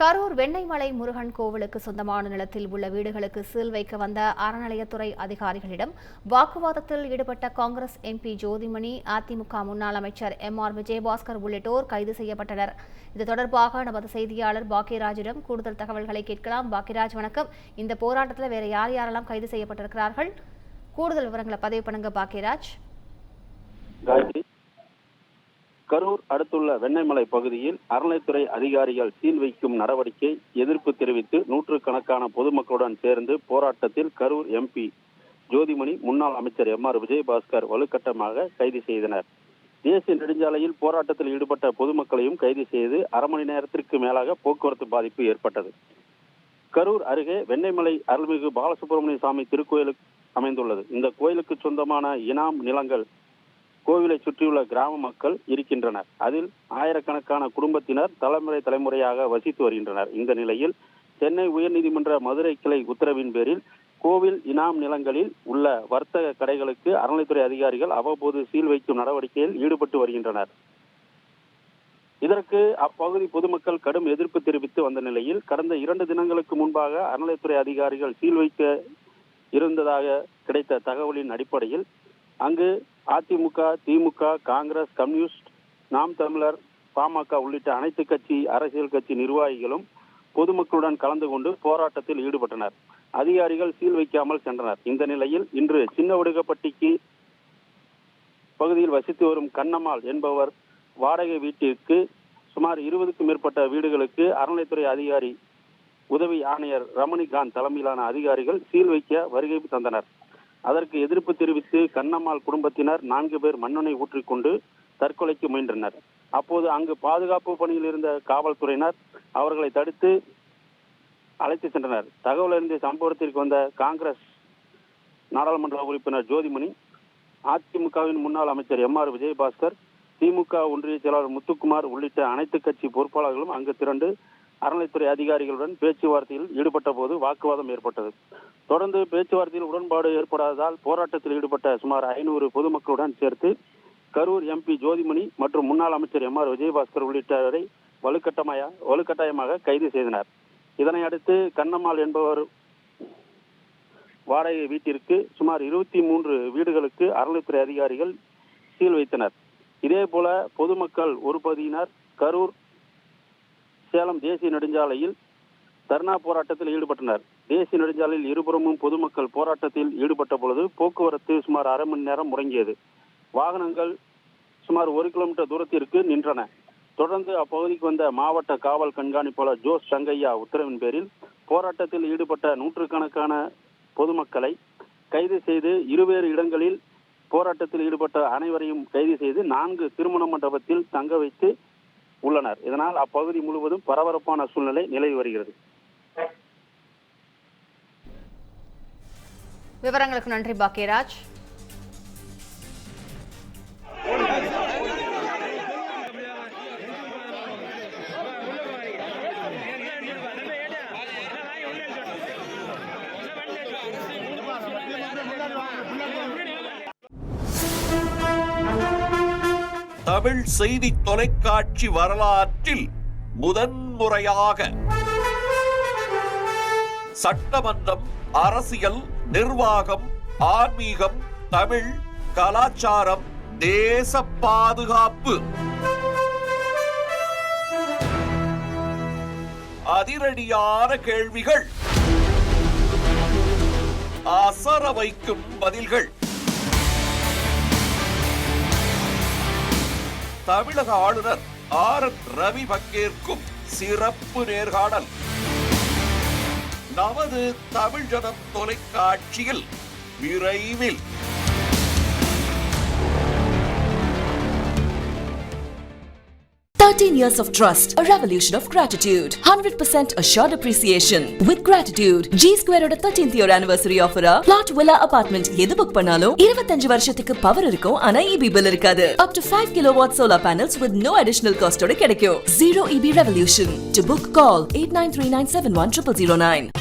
கரூர் வெண்ணெய்மலை முருகன் கோவிலுக்கு சொந்தமான நிலத்தில் உள்ள வீடுகளுக்கு சீல் வைக்க வந்த அறநிலையத்துறை அதிகாரிகளிடம் வாக்குவாதத்தில் ஈடுபட்ட காங்கிரஸ் எம்பி ஜோதிமணி, அதிமுக முன்னாள் அமைச்சர் MR விஜயபாஸ்கர் உள்ளிட்டோர் கைது செய்யப்பட்டனர். இது தொடர்பாக நமது செய்தியாளர் பாக்கியராஜிடம் கூடுதல் தகவல்களை கேட்கலாம். பாக்கியராஜ், வணக்கம். இந்த போராட்டத்தில் வேற யாரெல்லாம் கைது செய்யப்பட்டிருக்கிறார்கள்? கூடுதல் விவரங்களை பதிவு பண்ணுங்க பாக்கியராஜ். கரூர் அடுத்துள்ள வெண்ணெய்மலை பகுதியில் அறநிலைத்துறை அதிகாரிகள் சீல் வைக்கும் நடவடிக்கை எதிர்ப்பு தெரிவித்து நூற்றுக்கணக்கான பொதுமக்களுடன் சேர்ந்து போராட்டத்தில் கரூர் MP ஜோதிமணி, முன்னாள் அமைச்சர் MR விஜயபாஸ்கர் வலுக்கட்டமாக கைது செய்தனர். தேசிய நெடுஞ்சாலையில் போராட்டத்தில் ஈடுபட்ட பொதுமக்களையும் கைது செய்து அரை மணி நேரத்திற்கு மேலாக போக்குவரத்து பாதிப்பு ஏற்பட்டது. கரூர் அருகே வெண்ணெய்மலை அருள்மிகு பாலசுப்பிரமணிய சுவாமி திருக்கோயிலுக்கு அமைந்துள்ளது. இந்த கோயிலுக்கு சொந்தமான இனாம் நிலங்கள் கோவிலை சுற்றியுள்ள கிராம மக்கள் இருக்கின்றனர். அதில் ஆயிரக்கணக்கான குடும்பத்தினர் தலைமுறையாக வசித்து வருகின்றனர். இந்த நிலையில் சென்னை உயர்நீதிமன்ற மதுரை கிளை உத்தரவின் பேரில் கோவில் இனாம் நிலங்களில் உள்ள வர்த்தக கடைகளுக்கு அறநிலைத்துறை அதிகாரிகள் அவ்வப்போது சீல் வைக்கும் நடவடிக்கையில் ஈடுபட்டு வருகின்றனர். இதற்கு அப்பகுதி பொதுமக்கள் கடும் எதிர்ப்பு தெரிவித்து வந்த நிலையில் கடந்த 2 தினங்களுக்கு முன்பாக அறநிலைத்துறை அதிகாரிகள் சீல் வைக்க இருந்ததாக கிடைத்த தகவலின் அடிப்படையில் அங்கு அதிமுக, திமுக, காங்கிரஸ், கம்யூனிஸ்ட், நாம் தமிழர், பாமக உள்ளிட்ட அனைத்து கட்சி அரசியல் கட்சி நிர்வாகிகளும் பொதுமக்களுடன் கலந்து கொண்டு போராட்டத்தில் ஈடுபட்டனர். அதிகாரிகள் சீல் வைக்காமல் சென்றனர். இந்த நிலையில் இன்று சின்னவடுகப்பட்டிக்கு பகுதியில் வசித்து வரும் கண்ணம்மாள் என்பவர் வாடகை வீட்டிற்கு சுமார் 20க்கும் மேற்பட்ட வீடுகளுக்கு அறநிலைத்துறை அதிகாரி உதவி ஆணையர் ரமணிகாந்த் தலைமையிலான அதிகாரிகள் சீல் வைக்க வருகை தந்தனர். அதற்கு எதிர்ப்பு தெரிவித்து கண்ணம்மாள் குடும்பத்தினர் 4 பேர் மண்ணெண்ணை ஊற்றிக்கொண்டு தற்கொலைக்கு முயன்றனர். அப்போது அங்கு பாதுகாப்பு பணியில் இருந்த காவல்துறையினர் அவர்களை தடுத்து அழைத்து சென்றனர். தகவல் அறிந்த சம்பவத்திற்கு வந்த காங்கிரஸ் நாடாளுமன்ற உறுப்பினர் ஜோதிமணி, அதிமுகவின் முன்னாள் அமைச்சர் MR விஜயபாஸ்கர், திமுக ஒன்றிய செயலாளர் முத்துக்குமார் உள்ளிட்ட அனைத்து கட்சி பொறுப்பாளர்களும் அங்கு திரண்டு அறநிலைத்துறை அதிகாரிகளுடன் பேச்சுவார்த்தையில் ஈடுபட்ட போது வாக்குவாதம் ஏற்பட்டது. தொடர்ந்து பேச்சுவார்த்தையில் உடன்பாடு ஏற்படாததால் போராட்டத்தில் ஈடுபட்ட சுமார் 500 பொதுமக்களுடன் சேர்த்து கரூர் MP ஜோதிமணி மற்றும் முன்னாள் அமைச்சர் MR விஜயபாஸ்கர் உள்ளிட்டவரை வலுக்கட்டாயமாக கைது செய்தனர். இதனை அடுத்து கண்ணம்மாள் என்பவர் வாடகை வீட்டிற்கு சுமார் 23 வீடுகளுக்கு அறநிலைத்துறை அதிகாரிகள் சீல் வைத்தனர். இதே போல பொதுமக்கள் ஒரு பகுதியினர் கரூர் சேலம் தேசிய நெடுஞ்சாலையில் தர்ணா போராட்டத்தில் ஈடுபட்டனர். தேசிய நெடுஞ்சாலையில் இருபுறமும் பொதுமக்கள் போராட்டத்தில் ஈடுபட்ட பொழுது போக்குவரத்து சுமார் அரை மணி நேரம் முடங்கியது. வாகனங்கள் சுமார் 1 கிலோமீட்டர் தூரத்திற்கு நின்றன. தொடர்ந்து அப்பகுதிக்கு வந்த மாவட்ட காவல் கண்காணிப்பாளர் ஜோஸ் சங்கையா உத்தரவின் பேரில் போராட்டத்தில் ஈடுபட்ட நூற்றுக்கணக்கான பொதுமக்களை கைது செய்து இருவேறு இடங்களில் போராட்டத்தில் ஈடுபட்ட அனைவரையும் கைது செய்து 4 திருமண மண்டபத்தில் தங்க வைத்து உள்ளனர். இதனால் அப்பகுதி முழுவதும் பரபரப்பான சூழ்நிலை நிலவி வருகிறது. விவரங்களுக்கு நன்றி பாக்கியராஜ். தமிழ் செய்தி தொலைக்காட்சி வரலாற்றில் முதன்முறையாக சட்டமன்றம், அரசியல், நிர்வாகம், ஆன்மீகம், தமிழ், கலாச்சாரம், தேச பாதுகாப்பு, அதிரடியான கேள்விகள், அசர வைக்கும் பதில்கள், தமிழக ஆளுநர் RN ரவி பங்கேற்கும் சிறப்பு நேர்காணல் நமது தமிழ் ஜனம் தொலைக்காட்சியில் விரைவில். 13 years of trust, a revolution of gratitude, 100% assured appreciation. With gratitude, G Square oda 13th year anniversary offer plot villa apartment எது புக் பண்ணாலும் 25 வருஷத்துக்கு பவர் இருக்கும். ஆனா EB bill இருக்காது. Up to 5 kilowatt solar panels with no additional cost ஓட கிடைக்கும். Zero EB revolution. To book, call 8939710009.